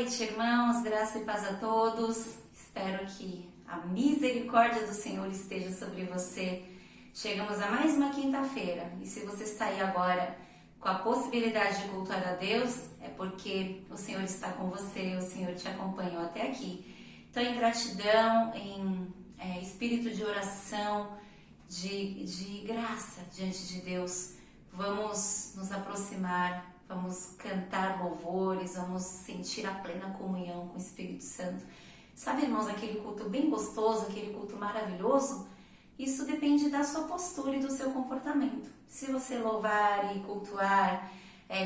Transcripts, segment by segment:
noite, irmãos, graça e paz a todos. Espero que a misericórdia do Senhor esteja sobre você. Chegamos a mais uma quinta-feira e se você está aí agora com a possibilidade de cultuar a Deus, é porque o Senhor está com você, o Senhor te acompanhou até aqui. Então, em gratidão, em espírito de oração, de graça diante de Deus, vamos nos aproximar, vamos cantar louvores, vamos sentir a plena comunhão com o Espírito Santo. Sabe, irmãos, aquele culto bem gostoso, aquele culto maravilhoso, isso depende da sua postura e do seu comportamento. Se você louvar e cultuar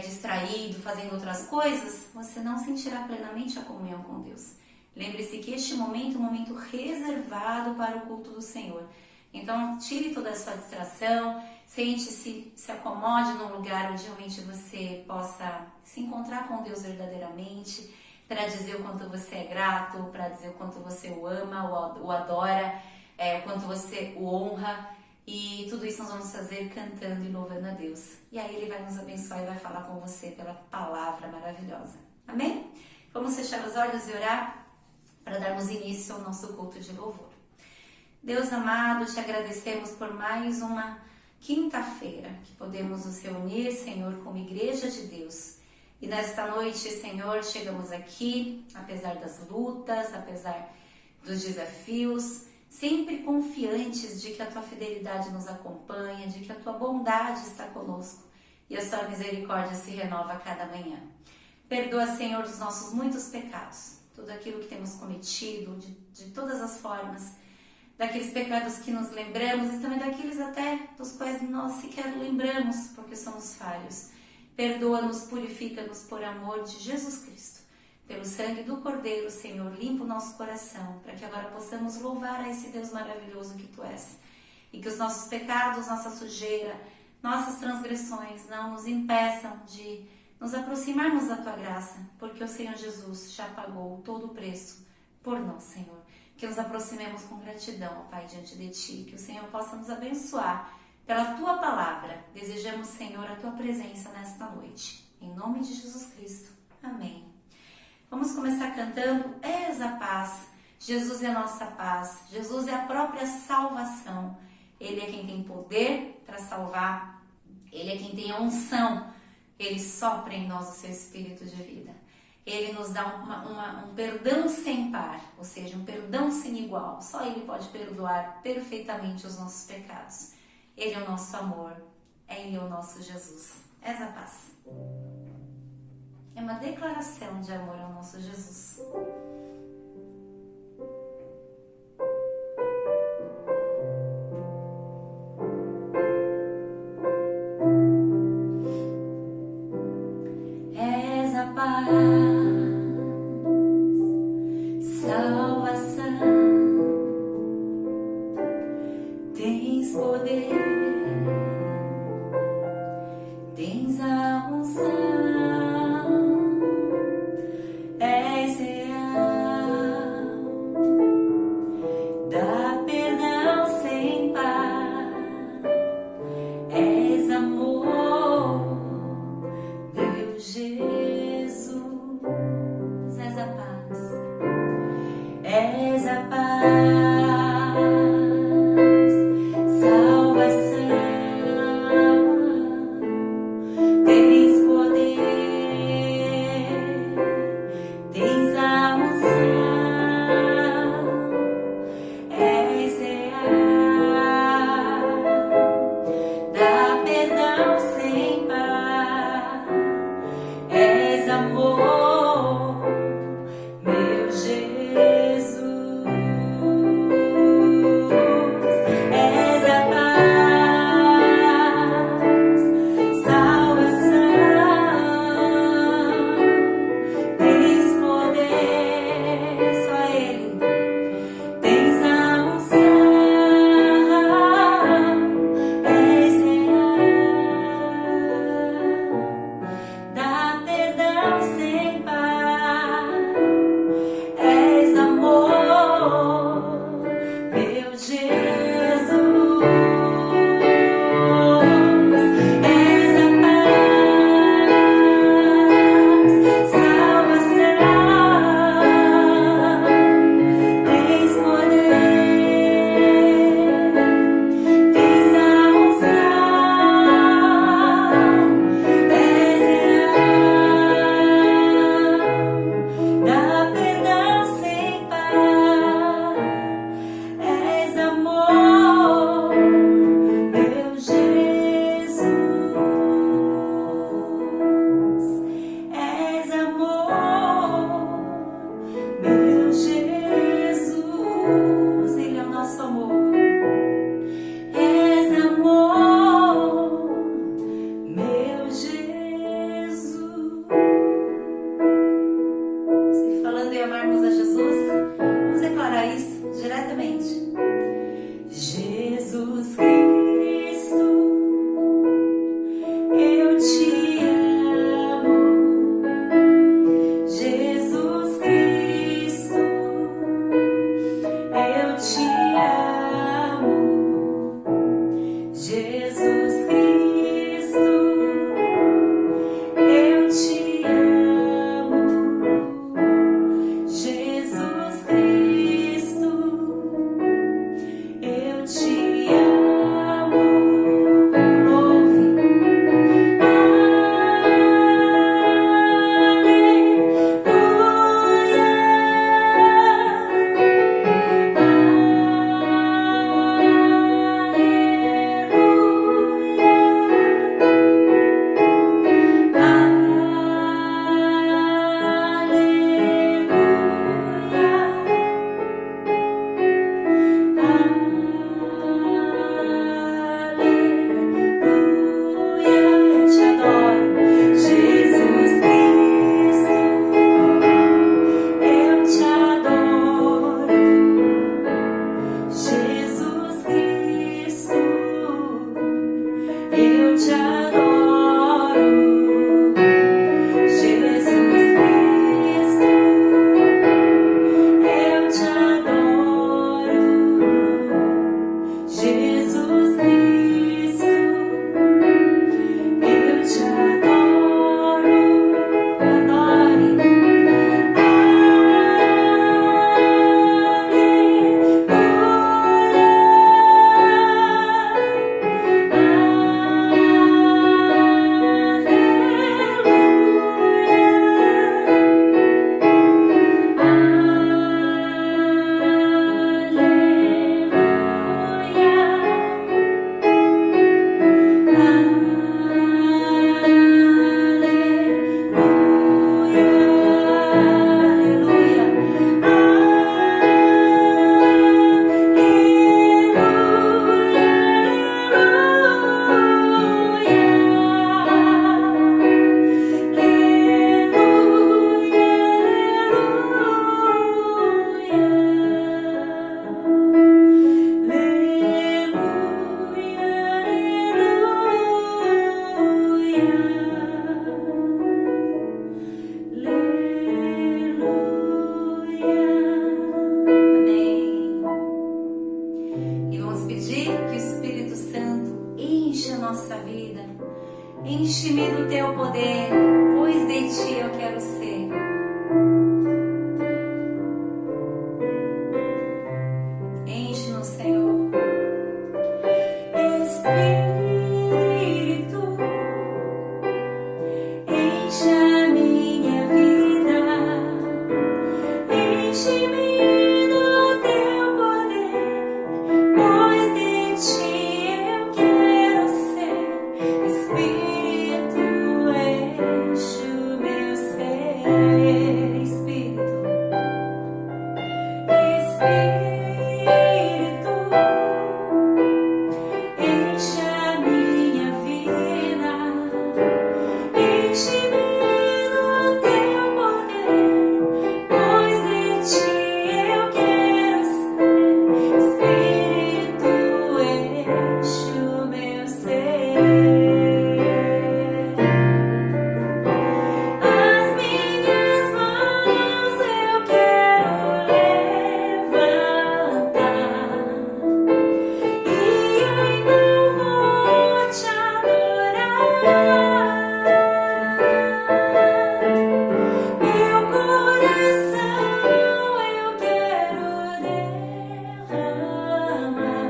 distraído, fazendo outras coisas, você não sentirá plenamente a comunhão com Deus. Lembre-se que este momento é um momento reservado para o culto do Senhor. Então, tire toda a sua distração, sente-se, se acomode num lugar onde realmente você possa se encontrar com Deus verdadeiramente, para dizer o quanto você é grato, para dizer o quanto você o ama, o adora, o quanto você o honra. E tudo isso nós vamos fazer cantando e louvando a Deus. E aí Ele vai nos abençoar e vai falar com você pela palavra maravilhosa. Amém? Vamos fechar os olhos e orar para darmos início ao nosso culto de louvor. Deus amado, te agradecemos por mais uma quinta-feira que podemos nos reunir, Senhor, como igreja de Deus. E nesta noite, Senhor, chegamos aqui, apesar das lutas, apesar dos desafios, sempre confiantes de que a Tua fidelidade nos acompanha, de que a Tua bondade está conosco e a Sua misericórdia se renova a cada manhã. Perdoa, Senhor, os nossos muitos pecados, tudo aquilo que temos cometido, de todas as formas, daqueles pecados que nos lembramos e também daqueles até dos quais nós sequer lembramos porque somos falhos. Perdoa-nos, purifica-nos por amor de Jesus Cristo. Pelo sangue do Cordeiro, Senhor, limpa o nosso coração para que agora possamos louvar a esse Deus maravilhoso que Tu és. E que os nossos pecados, nossa sujeira, nossas transgressões não nos impeçam de nos aproximarmos da Tua graça, porque o Senhor Jesus já pagou todo o preço por nós, Senhor. Que nos aproximemos com gratidão, ó Pai, diante de Ti, que o Senhor possa nos abençoar pela Tua palavra. Desejamos, Senhor, a Tua presença nesta noite. Em nome de Jesus Cristo. Amém. Vamos começar cantando És a paz. Jesus é a nossa paz. Jesus é a própria salvação. Ele é quem tem poder para salvar. Ele é quem tem a unção. Ele sopra em nós o seu espírito de vida. Ele nos dá um perdão sem par, ou seja, um perdão sem igual. Só Ele pode perdoar perfeitamente os nossos pecados. Ele é o nosso amor, Ele é o nosso Jesus. És a paz. É uma declaração de amor ao nosso Jesus. És a paz. Salvação. Jesus Cristo, eu te amo. Jesus Cristo, eu te amo. Louve. Enche-me do teu poder, pois de ti eu quero ser. Enche-nos, Senhor. Espírito, enche a minha vida, enche-me do teu poder, pois de ti eu quero ser. Espírito, enche o meu ser. Espírito, enche a minha vida, enche-me do teu poder, pois de ti eu quero ser. Espírito, enche o meu ser. As minhas mãos eu quero levantar e eu vou te adorar. Meu coração eu quero derramar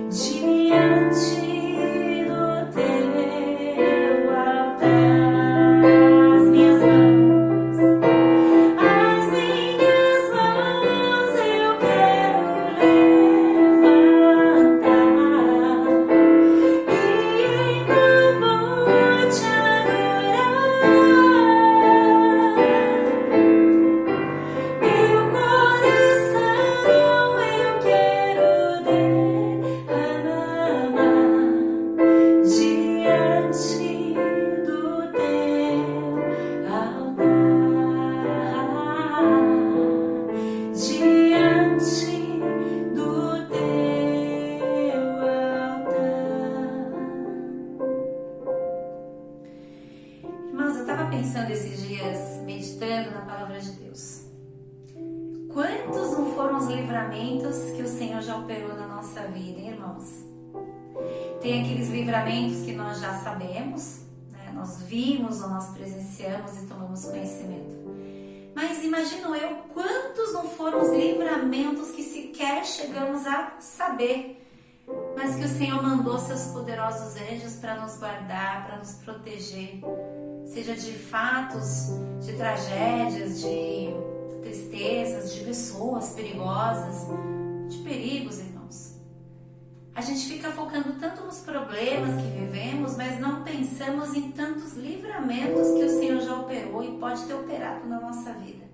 diante do teu altar. As minhas mãos eu quero levantar e eu vou te adorar. Meu coração eu quero derramar diante do teu altar, diante do teu altar. Irmãos, eu estava pensando esses dias, meditando na palavra de Deus. Quantos não foram os livramentos que o Senhor já operou na nossa vida, hein, irmãos? Tem aqueles livramentos que nós já sabemos, né? Nós vimos ou nós presenciamos e tomamos conhecimento. Mas imagino eu, quantos não foram os livramentos que sequer chegamos a saber, mas que o Senhor mandou seus poderosos anjos para nos guardar, para nos proteger, seja de fatos, de tragédias, de tristezas, de pessoas perigosas, de perigos, irmãos. A gente fica focando tanto nos problemas que vivemos, mas não pensamos em tantos livramentos que o Senhor já operou e pode ter operado na nossa vida.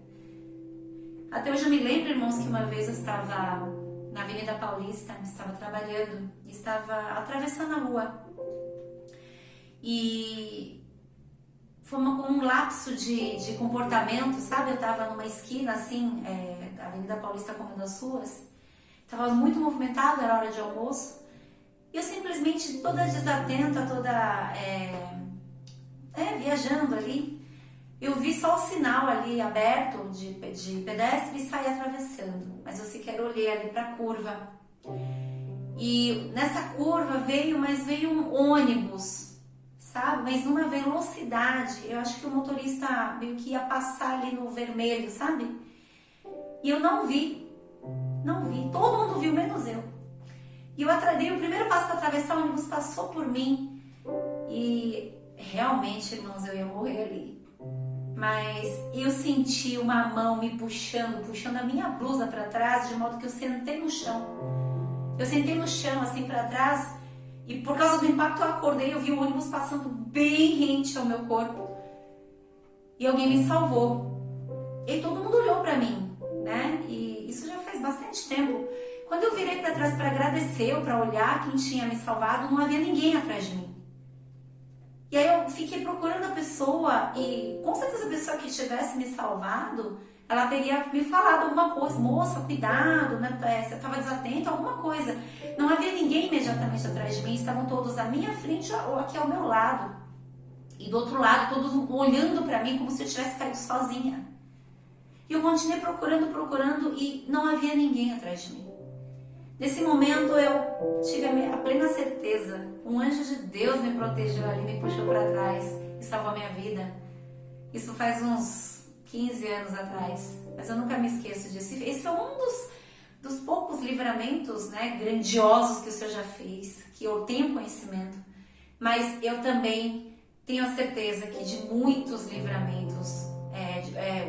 Até hoje eu me lembro, irmãos, que uma vez eu estava na Avenida Paulista, estava trabalhando, estava atravessando a rua e foi um lapso de comportamento, sabe? Eu estava numa esquina assim, da Avenida Paulista como das ruas, estava muito movimentado, era hora de almoço, e eu simplesmente toda desatenta, toda viajando ali, eu vi só o sinal ali aberto de pedestre e saí atravessando, mas eu sequer olhei ali para a curva. E nessa curva veio um ônibus, sabe? Mas numa velocidade, eu acho que o motorista meio que ia passar ali no vermelho, sabe? E eu não vi, todo mundo viu, menos eu. E eu dei o primeiro passo para atravessar, o ônibus passou por mim e realmente, irmãos, eu ia morrer ali. Mas eu senti uma mão me puxando a minha blusa para trás, de modo que eu sentei no chão. Eu sentei no chão, assim, para trás, e por causa do impacto eu acordei, eu vi o ônibus passando bem rente ao meu corpo. E alguém me salvou. E todo mundo olhou para mim, né? E isso já faz bastante tempo. Quando eu virei para trás para agradecer ou para olhar quem tinha me salvado, não havia ninguém atrás de mim. E aí eu fiquei procurando a pessoa e com certeza a pessoa que tivesse me salvado, ela teria me falado alguma coisa. Moça, cuidado, né? Você estava desatento, alguma coisa. Não havia ninguém imediatamente atrás de mim, estavam todos à minha frente ou aqui ao meu lado. E do outro lado, todos olhando para mim como se eu tivesse caído sozinha. E eu continuei procurando e não havia ninguém atrás de mim. Nesse momento eu tive a plena certeza, um anjo de Deus me protegeu ali, me puxou para trás e salvou a minha vida. Isso faz uns 15 anos atrás, mas eu nunca me esqueço disso. Esse é um dos poucos livramentos, né, grandiosos que o Senhor já fez, que eu tenho conhecimento, mas eu também tenho a certeza que de muitos livramentos,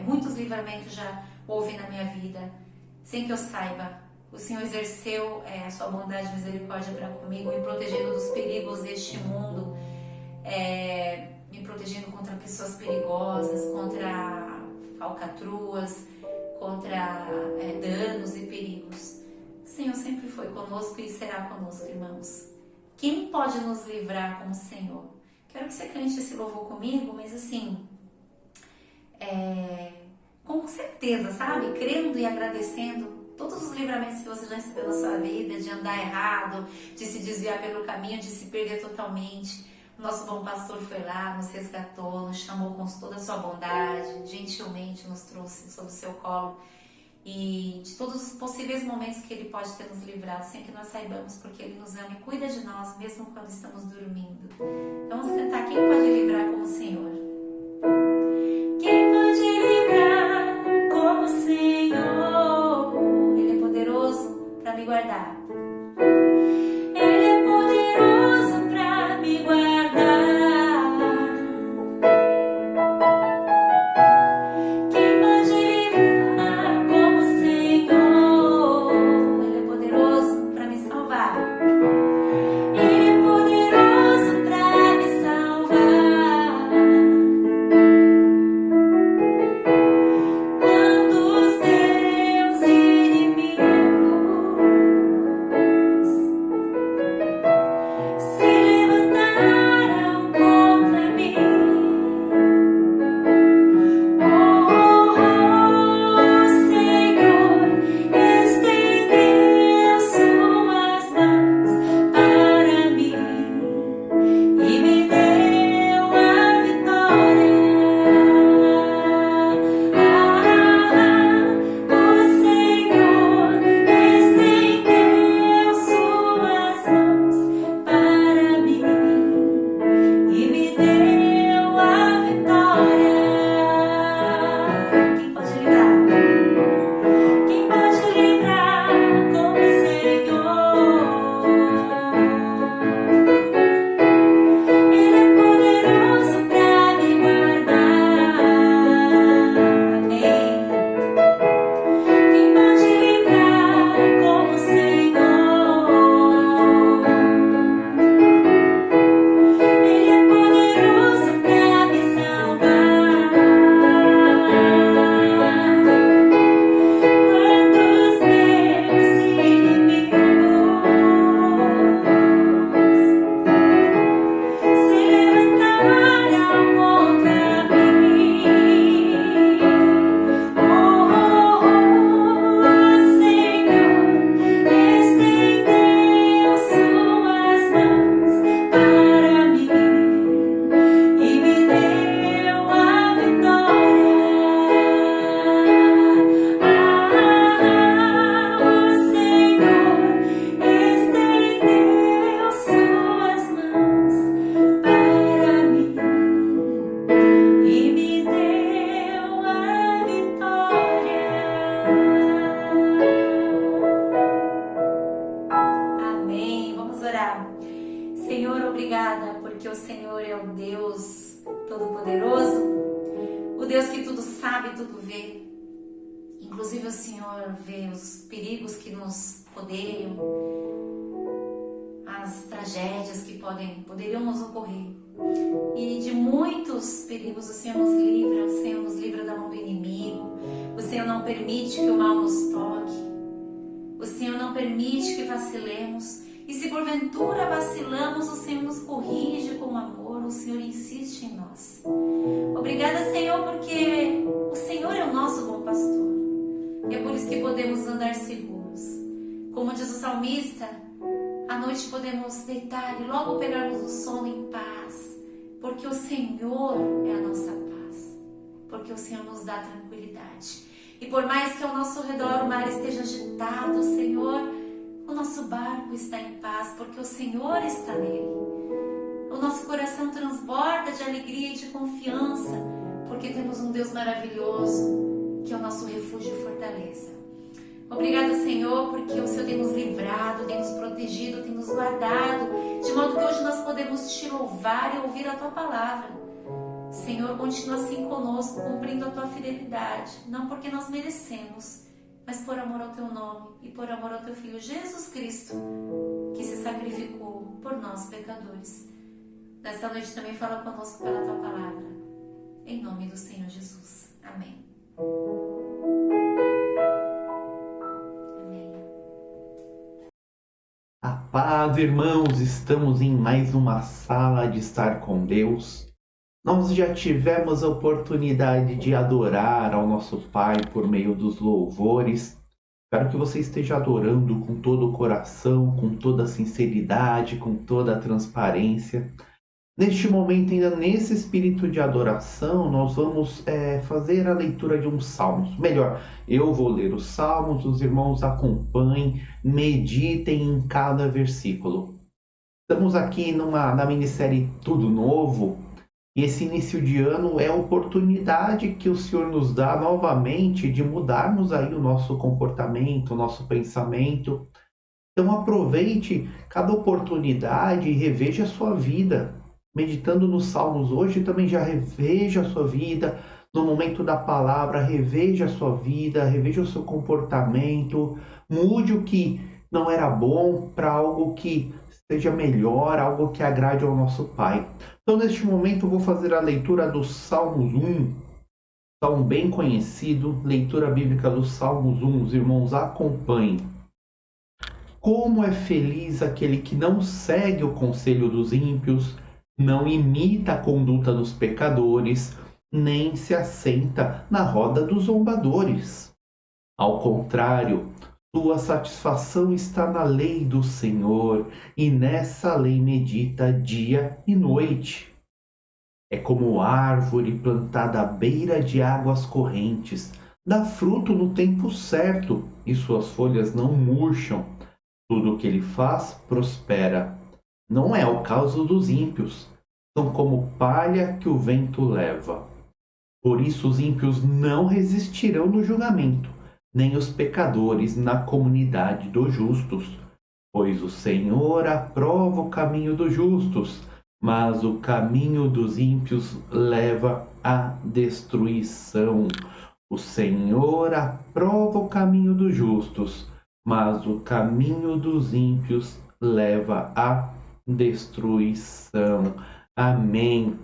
muitos livramentos já houve na minha vida, sem que eu saiba. O Senhor exerceu a sua bondade e misericórdia para comigo, me protegendo dos perigos deste mundo, me protegendo contra pessoas perigosas, contra falcatruas, contra danos e perigos. O Senhor sempre foi conosco e será conosco, irmãos. Quem pode nos livrar como o Senhor? Quero que você cante esse louvor comigo, mas assim, com certeza, sabe? Crendo e agradecendo todos os livramentos que você já recebeu na sua vida, de andar errado, de se desviar pelo caminho, de se perder totalmente. O nosso bom pastor foi lá, nos resgatou, nos chamou com toda a sua bondade, gentilmente nos trouxe sob o seu colo. E de todos os possíveis momentos que Ele pode ter nos livrado, sem que nós saibamos, porque Ele nos ama e cuida de nós, mesmo quando estamos dormindo. Vamos cantar Quem Pode Livrar como o Senhor. Quem pode livrar como o Senhor? Ele é poderoso para me guardar. Ele é poderoso para me guardar. Quem pode livrar como o Senhor? Ele é poderoso para me salvar. Ele é poderoso para me salvar. Senhor, obrigada, porque o Senhor é o Deus Todo-Poderoso, o Deus que tudo sabe, tudo vê. Inclusive o Senhor vê os perigos que nos poderiam, as tragédias que poderiam nos ocorrer. E de muitos perigos o Senhor nos livra da mão do inimigo, o Senhor não permite que o mal nos toque, o Senhor não permite que vacilemos. E se porventura vacilamos, o Senhor nos corrige com amor, o Senhor insiste em nós. Obrigada, Senhor, porque o Senhor é o nosso bom pastor. E é por isso que podemos andar seguros. Como diz o salmista, à noite podemos deitar e logo pegarmos o sono em paz, porque o Senhor é a nossa paz, porque o Senhor nos dá tranquilidade. E por mais que ao nosso redor o mar esteja agitado, Senhor, o nosso barco está em paz, porque o Senhor está nele. O nosso coração transborda de alegria e de confiança, porque temos um Deus maravilhoso, que é o nosso refúgio e fortaleza. Obrigada, Senhor, porque o Senhor tem nos livrado, tem nos protegido, tem nos guardado, de modo que hoje nós podemos te louvar e ouvir a Tua palavra. Senhor, continua assim conosco, cumprindo a Tua fidelidade, não porque nós merecemos, mas por amor ao Teu nome e por amor ao Teu Filho Jesus Cristo, que se sacrificou por nós, pecadores. Nesta noite também fala conosco pela Tua palavra, em nome do Senhor Jesus. Amém. A paz, irmãos, estamos em mais uma sala de estar com Deus. Nós já tivemos a oportunidade de adorar ao nosso Pai por meio dos louvores. Espero que você esteja adorando com todo o coração, com toda a sinceridade, com toda a transparência. Neste momento, ainda nesse espírito de adoração, nós vamos fazer a leitura de uns salmos. Melhor, eu vou ler os salmos, os irmãos acompanhem, meditem em cada versículo. Estamos aqui na minissérie Tudo Novo, e esse início de ano é a oportunidade que o Senhor nos dá novamente de mudarmos aí o nosso comportamento, o nosso pensamento. Então aproveite cada oportunidade e reveja a sua vida. Meditando nos salmos hoje, também já reveja a sua vida. No momento da palavra, reveja a sua vida, reveja o seu comportamento. Mude o que não era bom para algo que seja melhor, algo que agrade ao nosso Pai. Então, neste momento, eu vou fazer a leitura do Salmos 1, salmo bem conhecido, leitura bíblica do Salmos 1. Os irmãos acompanhem. Como é feliz aquele que não segue o conselho dos ímpios, não imita a conduta dos pecadores, nem se assenta na roda dos zombadores. Ao contrário, sua satisfação está na lei do Senhor, e nessa lei medita dia e noite. É como árvore plantada à beira de águas correntes, dá fruto no tempo certo, e suas folhas não murcham. Tudo o que ele faz prospera. Não é o caso dos ímpios, são como palha que o vento leva. Por isso os ímpios não resistirão no julgamento, nem os pecadores na comunidade dos justos. Pois o Senhor aprova o caminho dos justos, mas o caminho dos ímpios leva à destruição. O Senhor aprova o caminho dos justos, mas o caminho dos ímpios leva à destruição. Amém.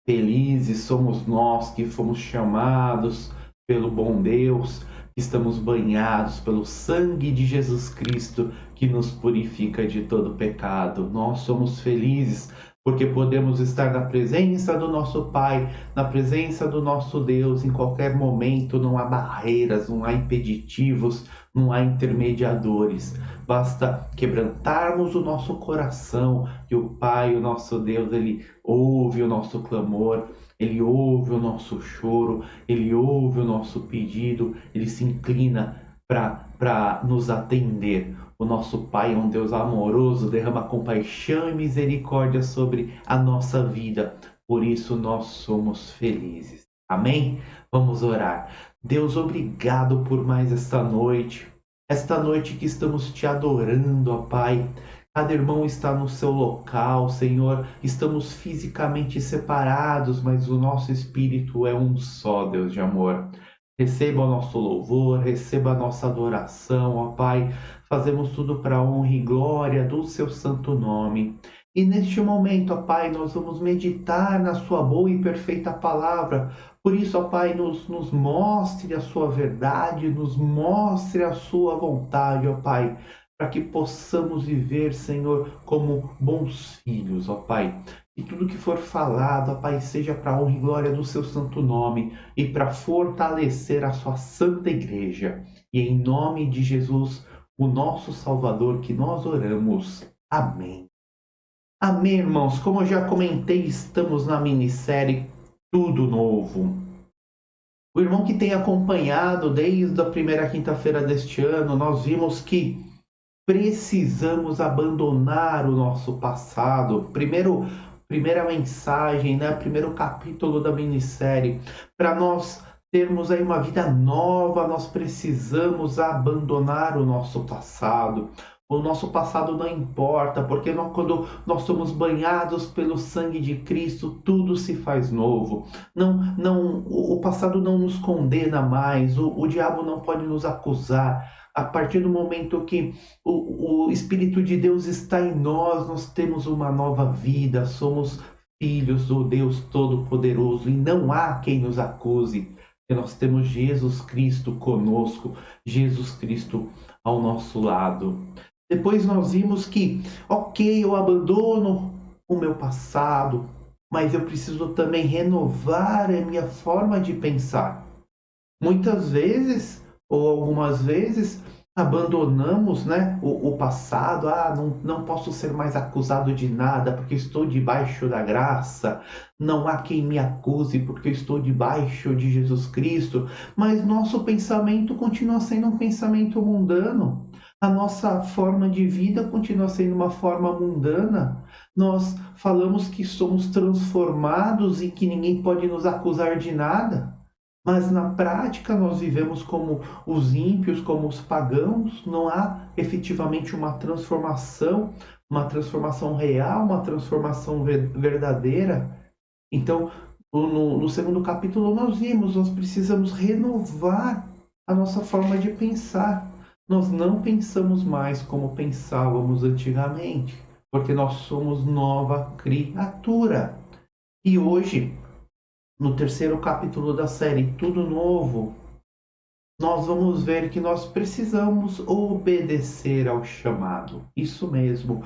Felizes somos nós que fomos chamados pelo bom Deus, que estamos banhados pelo sangue de Jesus Cristo, que nos purifica de todo pecado. Nós somos felizes porque podemos estar na presença do nosso Pai, na presença do nosso Deus em qualquer momento. Não há barreiras, não há impeditivos, não há intermediadores. Basta quebrantarmos o nosso coração e o Pai, o nosso Deus, Ele ouve o nosso clamor, Ele ouve o nosso choro, Ele ouve o nosso pedido, Ele se inclina para nos atender. O nosso Pai é um Deus amoroso, derrama compaixão e misericórdia sobre a nossa vida. Por isso nós somos felizes. Amém? Vamos orar. Deus, obrigado por mais esta noite que estamos te adorando, ó Pai. Cada irmão está no seu local, Senhor. Estamos fisicamente separados, mas o nosso espírito é um só, Deus de amor. Receba o nosso louvor, receba a nossa adoração, ó Pai. Fazemos tudo para a honra e glória do seu santo nome. E neste momento, ó Pai, nós vamos meditar na sua boa e perfeita palavra. Por isso, ó Pai, nos mostre a sua verdade, nos mostre a sua vontade, ó Pai, para que possamos viver, Senhor, como bons filhos, ó Pai. E tudo que for falado, ó Pai, seja para a honra e glória do seu santo nome e para fortalecer a sua santa igreja. E em nome de Jesus, o nosso Salvador, que nós oramos. Amém. Amém, irmãos. Como eu já comentei, estamos na minissérie Tudo Novo. O irmão que tem acompanhado desde a primeira quinta-feira deste ano, nós vimos que precisamos abandonar o nosso passado. Primeira mensagem, né? Primeiro capítulo da minissérie. Para nós termos aí uma vida nova, nós precisamos abandonar o nosso passado. O nosso passado não importa, porque quando nós somos banhados pelo sangue de Cristo, tudo se faz novo. O passado não nos condena mais, o diabo não pode nos acusar. A partir do momento que o Espírito de Deus está em nós, nós temos uma nova vida, somos filhos do Deus Todo-Poderoso e não há quem nos acuse. Porque nós temos Jesus Cristo conosco, Jesus Cristo ao nosso lado. Depois nós vimos que, ok, eu abandono o meu passado, mas eu preciso também renovar a minha forma de pensar. Muitas vezes, ou algumas vezes, abandonamos, né, o passado. Não posso ser mais acusado de nada porque estou debaixo da graça. Não há quem me acuse porque eu estou debaixo de Jesus Cristo. Mas nosso pensamento continua sendo um pensamento mundano. A nossa forma de vida continua sendo uma forma mundana. Nós falamos que somos transformados e que ninguém pode nos acusar de nada. Mas na prática nós vivemos como os ímpios, como os pagãos. Não há efetivamente uma transformação real, uma transformação verdadeira. Então, no segundo capítulo nós vimos, nós precisamos renovar a nossa forma de pensar. Nós não pensamos mais como pensávamos antigamente, porque nós somos nova criatura. E hoje, no terceiro capítulo da série Tudo Novo, nós vamos ver que nós precisamos obedecer ao chamado. Isso mesmo.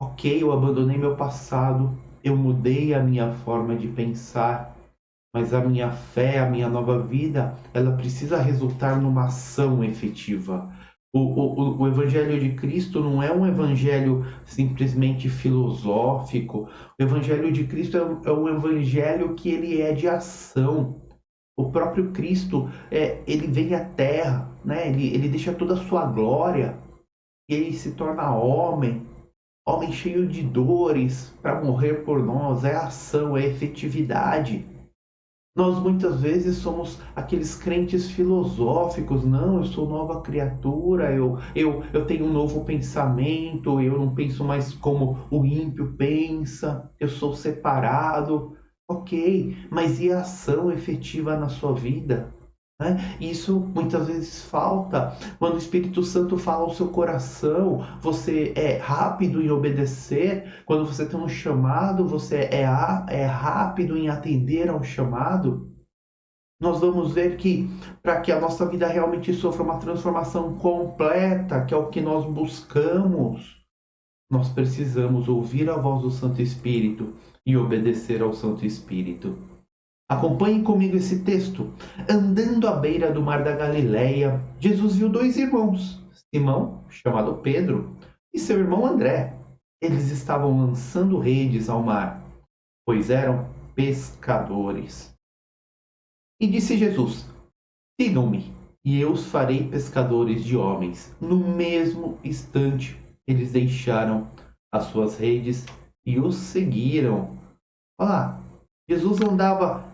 Ok, eu abandonei meu passado, eu mudei a minha forma de pensar, mas a minha fé, a minha nova vida, ela precisa resultar numa ação efetiva. O Evangelho de Cristo não é um evangelho simplesmente filosófico. O Evangelho de Cristo é um evangelho que ele é de ação. O próprio Cristo, ele vem à Terra, né? Ele deixa toda a sua glória, e ele se torna homem cheio de dores para morrer por nós. É ação, é efetividade. Nós muitas vezes somos aqueles crentes filosóficos. Não, eu sou nova criatura, eu tenho um novo pensamento, eu não penso mais como o ímpio pensa, eu sou separado. Ok, mas e a ação efetiva na sua vida? Isso muitas vezes falta. Quando o Espírito Santo fala ao seu coração, você é rápido em obedecer. Quando você tem um chamado, você é rápido em atender ao chamado. Nós vamos ver que para que a nossa vida realmente sofra uma transformação completa, que é o que nós buscamos, nós precisamos ouvir a voz do Santo Espírito e obedecer ao Santo Espírito. Acompanhe comigo esse texto. Andando à beira do mar da Galileia, Jesus viu dois irmãos, Simão, chamado Pedro, e seu irmão André. Eles estavam lançando redes ao mar, pois eram pescadores. E disse Jesus: sigam-me, e eu os farei pescadores de homens. No mesmo instante, eles deixaram as suas redes e os seguiram. Olha lá, Jesus andava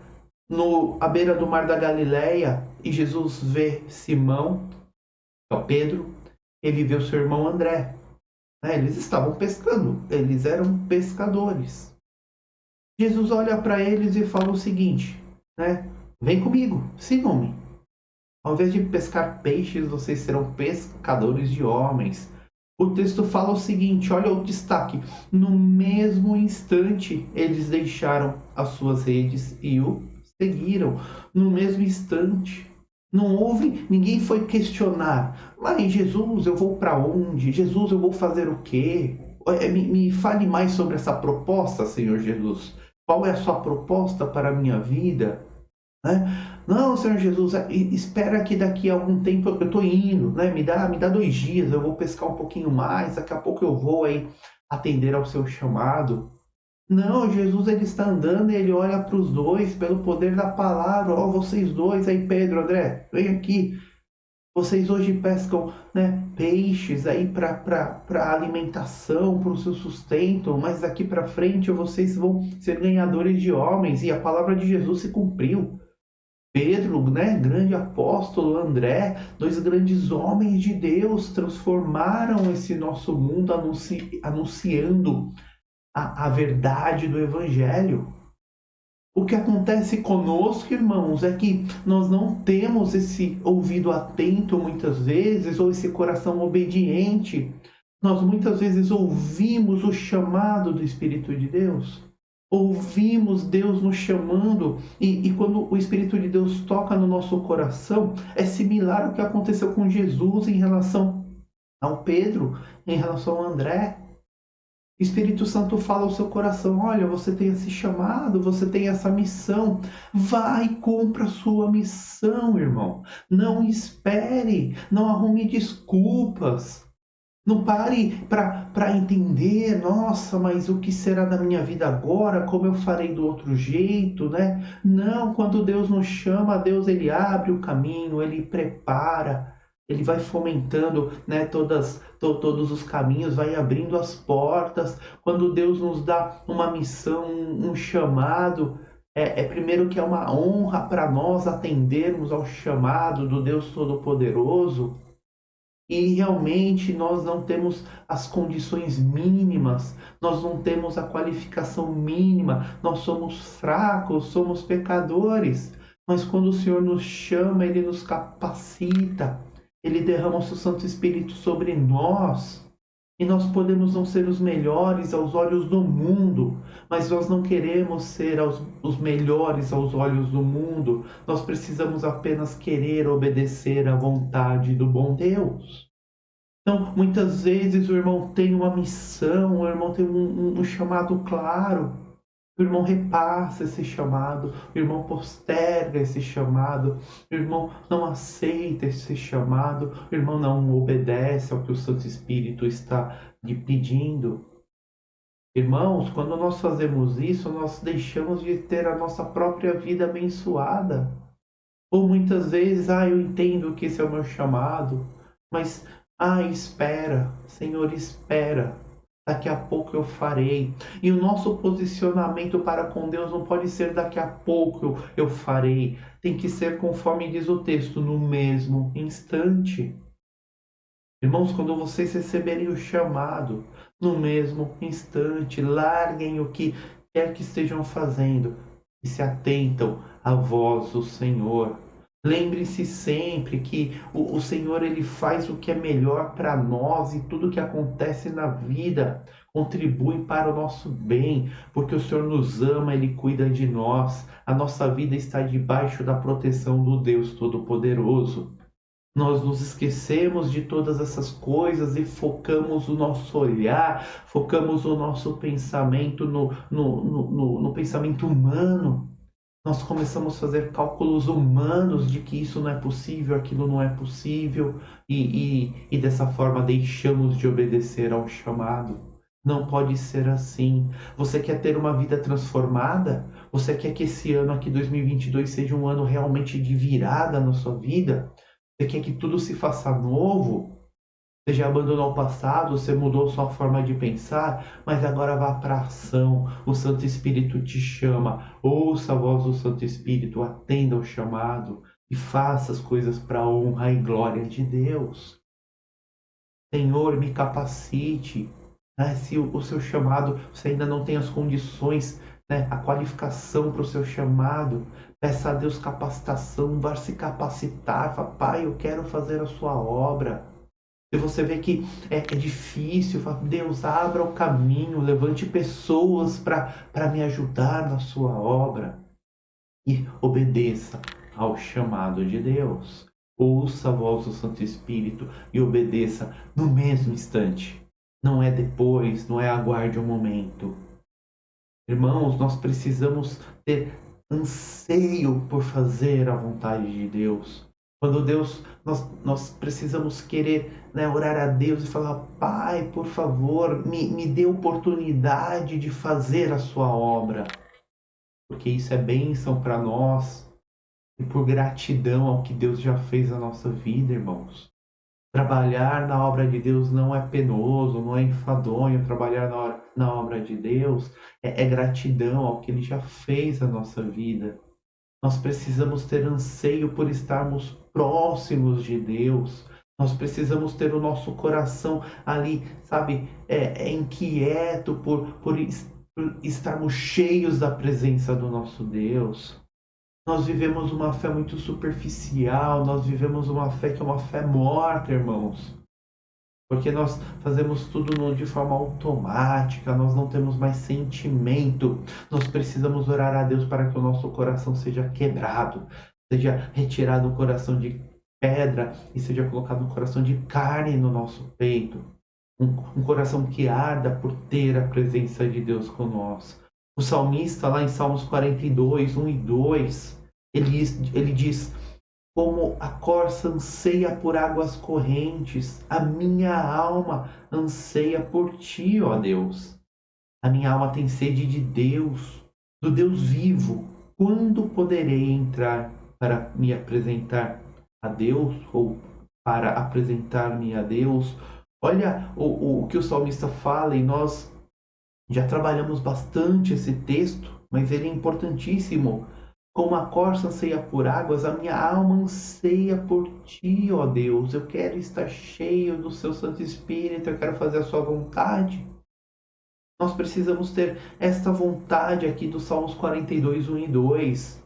à beira do mar da Galileia e Jesus vê Simão, Pedro, ele vê o seu irmão André. né? Eles estavam pescando, eles eram pescadores. Jesus olha para eles e fala o seguinte, né? Vem comigo, sigam-me. Ao invés de pescar peixes, vocês serão pescadores de homens. O texto fala o seguinte, olha o destaque. No mesmo instante, eles deixaram as suas redes e o seguiram. No mesmo instante. Não houve, ninguém foi questionar. Mas Jesus, eu vou para onde? Jesus, eu vou fazer o quê? Me fale mais sobre essa proposta, Senhor Jesus. Qual é a sua proposta para a minha vida? Né? Não, Senhor Jesus, espera que daqui a algum tempo eu estou indo, né? Me dá 2 dias, eu vou pescar um pouquinho mais, daqui a pouco eu vou aí atender ao seu chamado. Não, Jesus ele está andando e ele olha para os dois pelo poder da palavra. Ó, vocês dois aí, Pedro, André, vem aqui. Vocês hoje pescam, né, peixes aí para alimentação, para o seu sustento, mas daqui para frente vocês vão ser ganhadores de homens e a palavra de Jesus se cumpriu. Pedro, né, grande apóstolo, André, 2 grandes homens de Deus, transformaram esse nosso mundo anunciando a verdade do Evangelho. O que acontece conosco, irmãos, é que nós não temos esse ouvido atento muitas vezes, ou esse coração obediente. Nós muitas vezes ouvimos o chamado do Espírito de Deus, ouvimos Deus nos chamando, e quando o Espírito de Deus toca no nosso coração, é similar ao que aconteceu com Jesus em relação ao Pedro, em relação ao André. O Espírito Santo fala ao seu coração, olha, você tem esse chamado, você tem essa missão, vai e cumpra a sua missão, irmão. Não espere, não arrume desculpas. Não pare para entender, nossa, mas o que será da minha vida agora? Como eu farei do outro jeito, né? Não, quando Deus nos chama, Deus ele abre o caminho, ele prepara, ele vai fomentando, né, todos os caminhos, vai abrindo as portas. Quando Deus nos dá uma missão, um chamado, primeiro que é uma honra para nós atendermos ao chamado do Deus Todo-Poderoso. E realmente nós não temos as condições mínimas, nós não temos a qualificação mínima, nós somos fracos, somos pecadores. Mas quando o Senhor nos chama, Ele nos capacita, Ele derrama o seu Santo Espírito sobre nós. E nós podemos não ser os melhores aos olhos do mundo, mas nós não queremos ser os melhores aos olhos do mundo. Nós precisamos apenas querer obedecer à vontade do bom Deus. Então, muitas vezes o irmão tem uma missão, o irmão tem um chamado claro. O irmão repassa esse chamado, o irmão posterga esse chamado, o irmão não aceita esse chamado, o irmão não obedece ao que o Santo Espírito está lhe pedindo. Irmãos, quando nós fazemos isso, nós deixamos de ter a nossa própria vida abençoada. Ou muitas vezes, eu entendo que esse é o meu chamado, mas, espera, Senhor, espera. Daqui a pouco eu farei. E o nosso posicionamento para com Deus não pode ser daqui a pouco eu farei. Tem que ser conforme diz o texto, no mesmo instante. Irmãos, quando vocês receberem o chamado, no mesmo instante, larguem o que quer que estejam fazendo e se atentam à voz do Senhor. Lembre-se sempre que o Senhor ele faz o que é melhor para nós e tudo que acontece na vida contribui para o nosso bem, porque o Senhor nos ama, Ele cuida de nós. A nossa vida está debaixo da proteção do Deus Todo-Poderoso. Nós nos esquecemos de todas essas coisas e focamos o nosso olhar, focamos o nosso pensamento no pensamento humano. Nós começamos a fazer cálculos humanos de que isso não é possível, aquilo não é possível, e dessa forma deixamos de obedecer ao chamado. Não pode ser assim. Você quer ter uma vida transformada? Você quer que esse ano aqui, 2022, seja um ano realmente de virada na sua vida? Você quer que tudo se faça novo? Você já abandonou o passado, você mudou sua forma de pensar, mas agora vá para a ação. O Santo Espírito te chama. Ouça a voz do Santo Espírito, atenda ao chamado e faça as coisas para a honra e glória de Deus. Senhor, me capacite. Né? Se o seu chamado, você ainda não tem as condições, né? A qualificação para o seu chamado, peça a Deus capacitação, vá se capacitar. Fala, Pai, eu quero fazer a sua obra. Se você vê que é difícil, fala, Deus, abra o caminho, levante pessoas para me ajudar na sua obra. E obedeça ao chamado de Deus. Ouça a voz do Santo Espírito e obedeça no mesmo instante. Não é depois, não é aguarde um momento. Irmãos, nós precisamos ter anseio por fazer a vontade de Deus. Quando Deus, nós precisamos querer, né, orar a Deus e falar, Pai, por favor, me dê oportunidade de fazer a sua obra. Porque isso é bênção para nós e por gratidão ao que Deus já fez na nossa vida, irmãos. Trabalhar na obra de Deus não é penoso, não é enfadonho. Trabalhar na obra de Deus é gratidão ao que Ele já fez na nossa vida. Nós precisamos ter anseio por estarmos próximos de Deus. Nós precisamos ter o nosso coração ali, sabe, inquieto por estarmos cheios da presença do nosso Deus. Nós vivemos uma fé muito superficial, nós vivemos uma fé que é uma fé morta, irmãos. Porque nós fazemos tudo de forma automática, nós não temos mais sentimento. Nós precisamos orar a Deus para que o nosso coração seja quebrado, seja retirado o coração de pedra e seja colocado um coração de carne no nosso peito. Um coração que arda por ter a presença de Deus conosco. O salmista, lá em Salmos 42, 1 e 2, ele diz, como a corça anseia por águas correntes, a minha alma anseia por ti, ó Deus. A minha alma tem sede de Deus, do Deus vivo. Quando poderei entrar para me apresentar a Deus ou para apresentar-me a Deus? Olha o que o salmista fala, e nós já trabalhamos bastante esse texto, mas ele é importantíssimo. Como a corça anseia por águas, a minha alma anseia por ti, ó Deus. Eu quero estar cheio do seu Santo Espírito, eu quero fazer a sua vontade. Nós precisamos ter esta vontade aqui dos Salmos 42, 1 e 2.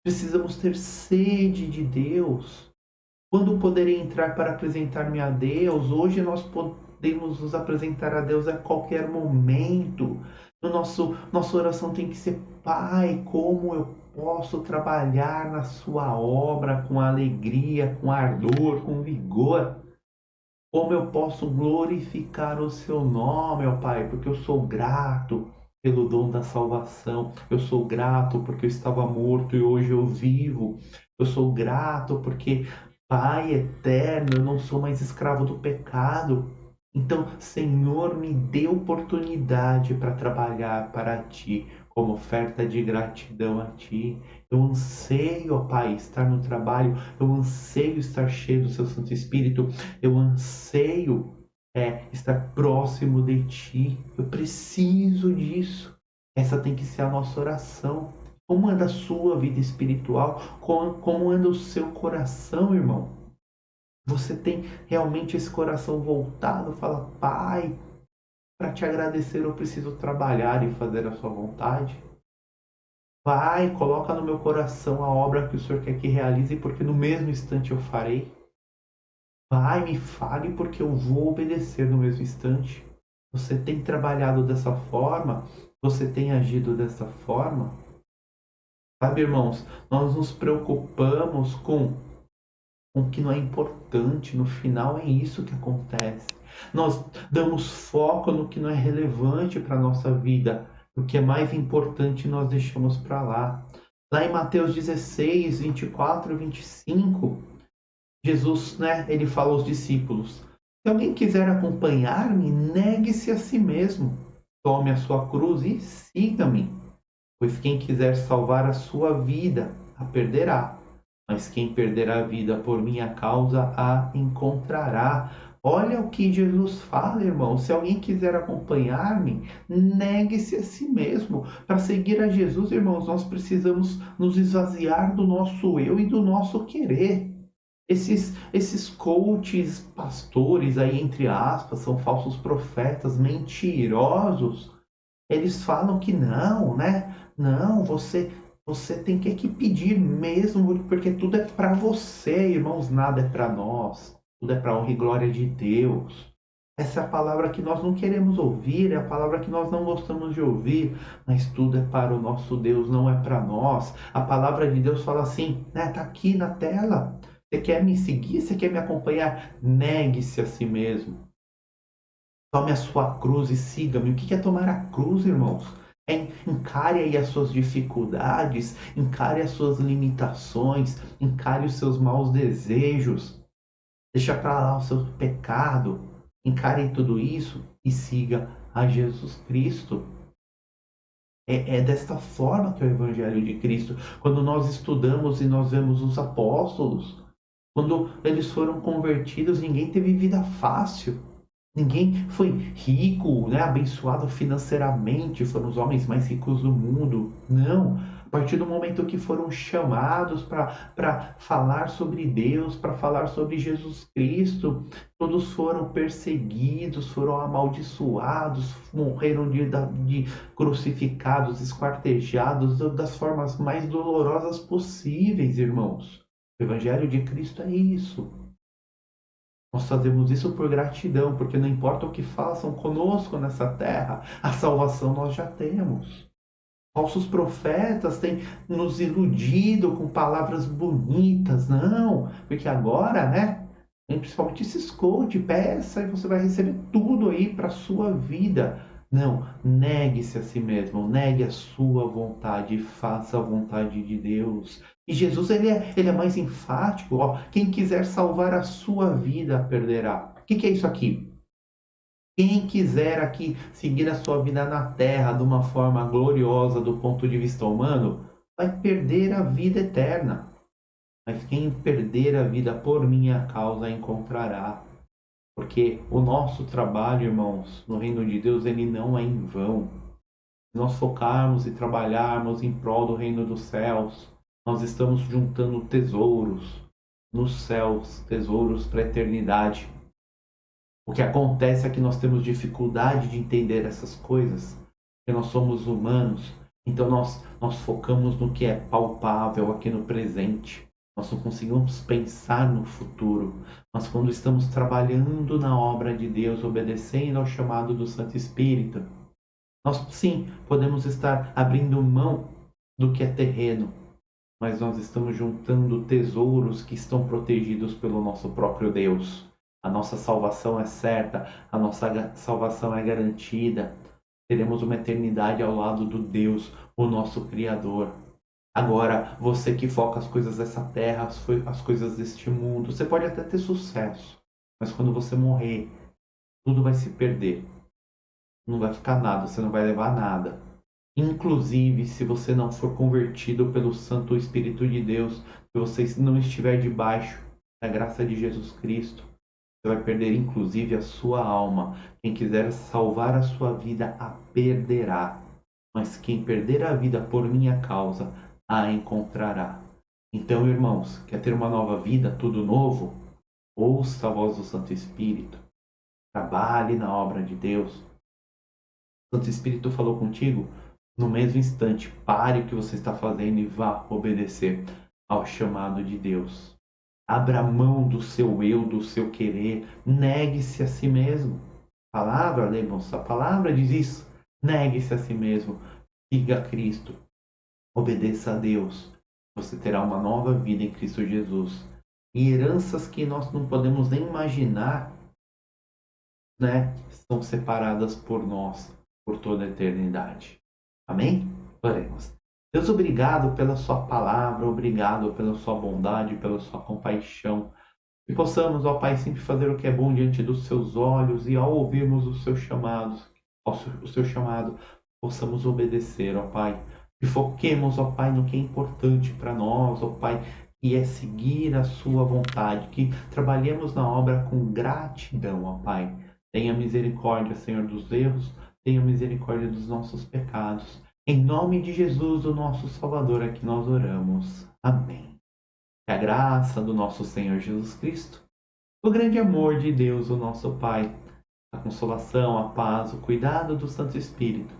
Precisamos ter sede de Deus. Quando poderei entrar para apresentar-me a Deus? Hoje nós podemos nos apresentar a Deus a qualquer momento. Nossa oração tem que ser, Pai, como eu posso trabalhar na sua obra com alegria, com ardor, com vigor? Como eu posso glorificar o seu nome, ó Pai, porque eu sou grato pelo dom da salvação. Eu sou grato porque eu estava morto e hoje eu vivo. Eu sou grato porque, Pai eterno, eu não sou mais escravo do pecado. Então, Senhor, me dê oportunidade para trabalhar para Ti, como oferta de gratidão a Ti. Eu anseio, ó Pai, estar no trabalho. Eu anseio estar cheio do Seu Santo Espírito. Eu anseio estar próximo de Ti. Eu preciso disso. Essa tem que ser a nossa oração. Como anda a sua vida espiritual? Como anda o seu coração, irmão? Você tem realmente esse coração voltado? Fala, Pai, para te agradecer eu preciso trabalhar e fazer a sua vontade. Pai, coloca no meu coração a obra que o Senhor quer que realize, porque no mesmo instante eu farei. Pai, me fale porque eu vou obedecer no mesmo instante. Você tem trabalhado dessa forma? Você tem agido dessa forma? Sabe, irmãos, nós nos preocupamos com o que não é importante. No final é isso que acontece. Nós damos foco no que não é relevante para a nossa vida. O que é mais importante nós deixamos para lá. Lá em Mateus 16, 24 e 25, Jesus, ele fala aos discípulos, se alguém quiser acompanhar-me, negue-se a si mesmo. Tome a sua cruz e siga-me. Pois quem quiser salvar a sua vida, a perderá. Mas quem perder a vida por minha causa, a encontrará. Olha o que Jesus fala, irmão. Se alguém quiser acompanhar-me, negue-se a si mesmo. Para seguir a Jesus, irmãos, nós precisamos nos esvaziar do nosso eu e do nosso querer. Esses coaches, pastores aí, entre aspas, são falsos profetas, mentirosos. Eles falam que não, né? Não, você tem que pedir mesmo, porque tudo é para você, irmãos, nada é para nós. Tudo é para honra e glória de Deus. Essa é a palavra que nós não queremos ouvir, é a palavra que nós não gostamos de ouvir, mas tudo é para o nosso Deus, não é para nós. A palavra de Deus fala assim, né? Tá aqui na tela. Você quer me seguir? Você quer me acompanhar? Negue-se a si mesmo. Tome a sua cruz e siga-me. O que é tomar a cruz, irmãos? Encare aí as suas dificuldades, encare as suas limitações, encare os seus maus desejos. Deixa para lá o seu pecado, encare tudo isso e siga a Jesus Cristo. É desta forma que é o Evangelho de Cristo. Quando nós estudamos e nós vemos os apóstolos, quando eles foram convertidos, ninguém teve vida fácil. Ninguém foi rico, né, abençoado financeiramente, foram os homens mais ricos do mundo. Não. A partir do momento que foram chamados para falar sobre Deus, para falar sobre Jesus Cristo, todos foram perseguidos, foram amaldiçoados, morreram de crucificados, esquartejados, das formas mais dolorosas possíveis, irmãos. O Evangelho de Cristo é isso. Nós fazemos isso por gratidão, porque não importa o que façam conosco nessa terra, a salvação nós já temos. Falsos profetas têm nos iludido com palavras bonitas, não, porque agora, né, principalmente esses coach, peça e você vai receber tudo aí para a sua vida. Não, negue-se a si mesmo, negue a sua vontade, faça a vontade de Deus. E Jesus, ele é mais enfático, ó, quem quiser salvar a sua vida, perderá. O que é isso aqui? Quem quiser aqui seguir a sua vida na terra de uma forma gloriosa do ponto de vista humano, vai perder a vida eterna. Mas quem perder a vida por minha causa encontrará. Porque o nosso trabalho, irmãos, no reino de Deus, ele não é em vão. Se nós focarmos e trabalharmos em prol do reino dos céus, nós estamos juntando tesouros nos céus, tesouros para a eternidade. O que acontece é que nós temos dificuldade de entender essas coisas, porque nós somos humanos, então nós focamos no que é palpável aqui no presente. Nós não conseguimos pensar no futuro, mas quando estamos trabalhando na obra de Deus, obedecendo ao chamado do Santo Espírito, nós sim podemos estar abrindo mão do que é terreno, mas nós estamos juntando tesouros que estão protegidos pelo nosso próprio Deus. A nossa salvação é certa, a nossa salvação é garantida. Teremos uma eternidade ao lado do Deus, o nosso Criador. Agora, você que foca as coisas dessa terra, as coisas deste mundo, você pode até ter sucesso, mas quando você morrer, tudo vai se perder. Não vai ficar nada, você não vai levar nada. Inclusive, se você não for convertido pelo Santo Espírito de Deus, se você não estiver debaixo da graça de Jesus Cristo, você vai perder inclusive a sua alma. Quem quiser salvar a sua vida, a perderá. Mas quem perder a vida por minha causa, a encontrará. Então, irmãos, quer ter uma nova vida, tudo novo? Ouça a voz do Santo Espírito. Trabalhe na obra de Deus. O Santo Espírito falou contigo? No mesmo instante, pare o que você está fazendo e vá obedecer ao chamado de Deus. Abra mão do seu eu, do seu querer. Negue-se a si mesmo. A palavra, irmãos, a palavra diz isso. Negue-se a si mesmo. Siga a Cristo. Obedeça a Deus. Você terá uma nova vida em Cristo Jesus. E heranças que nós não podemos nem imaginar, né, são separadas por nós por toda a eternidade. Amém? Oremos. Deus, obrigado pela sua palavra, obrigado pela sua bondade, pela sua compaixão. Que possamos, ó Pai, sempre fazer o que é bom diante dos seus olhos e ao ouvirmos os seus chamados, o seu chamado, possamos obedecer, ó Pai. E foquemos, ó Pai, no que é importante para nós, ó Pai, que é seguir a sua vontade, que trabalhemos na obra com gratidão, ó Pai. Tenha misericórdia, Senhor, dos erros, tenha misericórdia dos nossos pecados. Em nome de Jesus, o nosso Salvador, é que nós oramos. Amém. Que a graça do nosso Senhor Jesus Cristo, o grande amor de Deus, o nosso Pai, a consolação, a paz, o cuidado do Santo Espírito,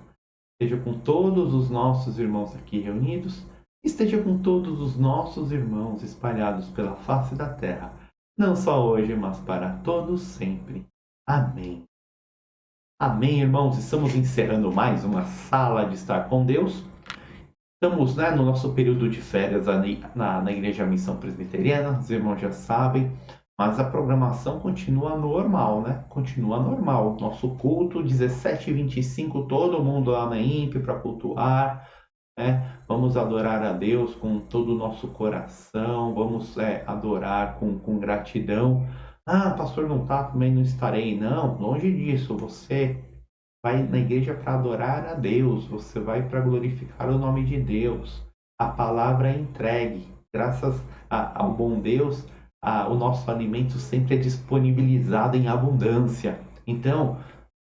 esteja com todos os nossos irmãos aqui reunidos, esteja com todos os nossos irmãos espalhados pela face da terra, não só hoje, mas para todos sempre. Amém. Amém, irmãos. Estamos encerrando mais uma Sala de Estar com Deus. Estamos, no nosso período de férias na Igreja Missão Presbiteriana, os irmãos já sabem, mas a programação continua normal, Continua normal. Nosso culto, 17h25, todo mundo lá na IMP para cultuar, Vamos adorar a Deus com todo o nosso coração, vamos adorar com gratidão. Ah, pastor, não tá, também não estarei. Não, longe disso, você vai na igreja para adorar a Deus, você vai para glorificar o nome de Deus. A palavra é entregue. Graças ao bom Deus, o nosso alimento sempre é disponibilizado em abundância. Então,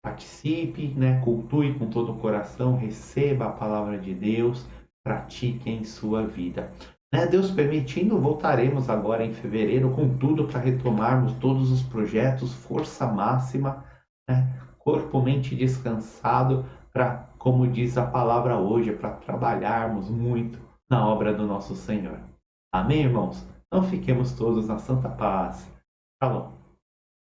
participe, cultue com todo o coração, receba a palavra de Deus, pratique em sua vida. Deus permitindo, voltaremos agora em fevereiro com tudo para retomarmos todos os projetos, força máxima, corpo, mente descansado, para, como diz a palavra hoje, para trabalharmos muito na obra do nosso Senhor. Amém, irmãos? Então fiquemos todos na santa paz. Shalom.